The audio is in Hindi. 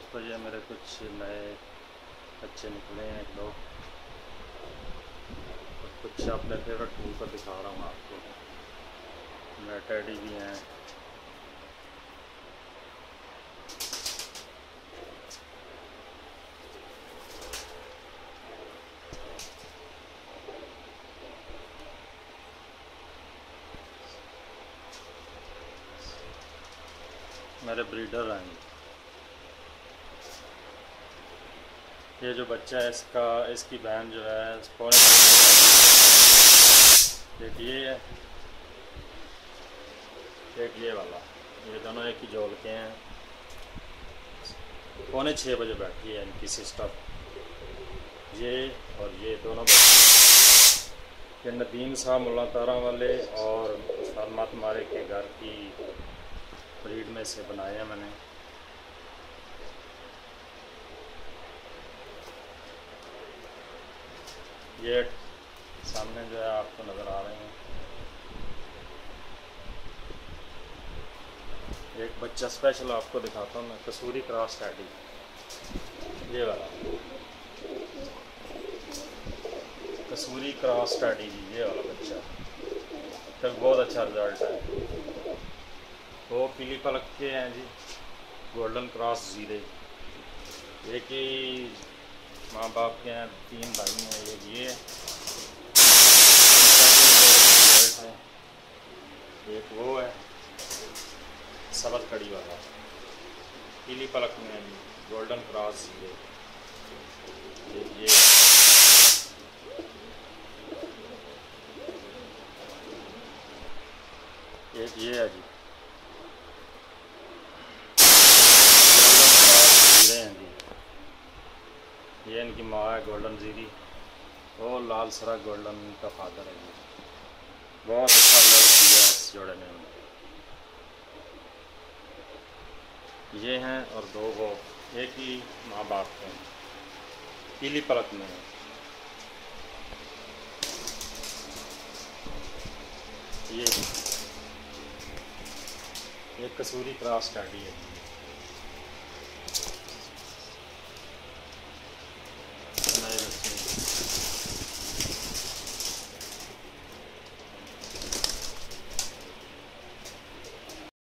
दोस्तों, ये मेरे कुछ नए बच्चे निकले हैं एक दो, और कुछ अपने फेवरेट फूल को दिखा रहा हूँ आपको। मेरे टेडी भी हैं। मेरे ब्रीडर हैं। ये जो बच्चा है इसकी बहन जो है पौने एक ये है, एक ये वाला, ये दोनों एक ही जोल के हैं। पौने 6 बजे बैठी है इनकी सिस्टर, ये और ये दोनों बच्चे। ये नदीम साहब मुल्ला तारा वाले और फरमात मारे के घर की ब्रीड में से बनाए हैं मैंने। ये सामने जो है आपको नज़र आ रहे हैं। एक बच्चा स्पेशल आपको दिखाता हूँ मैं, कसूरी क्रॉस टैडी, ये वाला कसूरी क्रॉस टैडी जी, ये वाला बच्चा तो बहुत अच्छा रिजल्ट है। वो पीली पलक के हैं जी, गोल्डन क्रॉस जीरे। एक ही माँ बाप के हैं, 3 भाई हैं। एक ये है, एक वो है सबज कड़ी वाला, पीली पलक में है, गोल्डन क्रॉस जीरे। एक ये है जी, हैं जी। ये इनकी माँ है गोल्डन जीरी, और लाल सरा गोल्डन का फादर है जी। बहुत अच्छा रिजल्ट दिया इस जोड़े ने। ये हैं और 2 वो एक ही माँ बाप के हैं, पीली पलक में है। ये कसूरी क्रॉस टैडी है।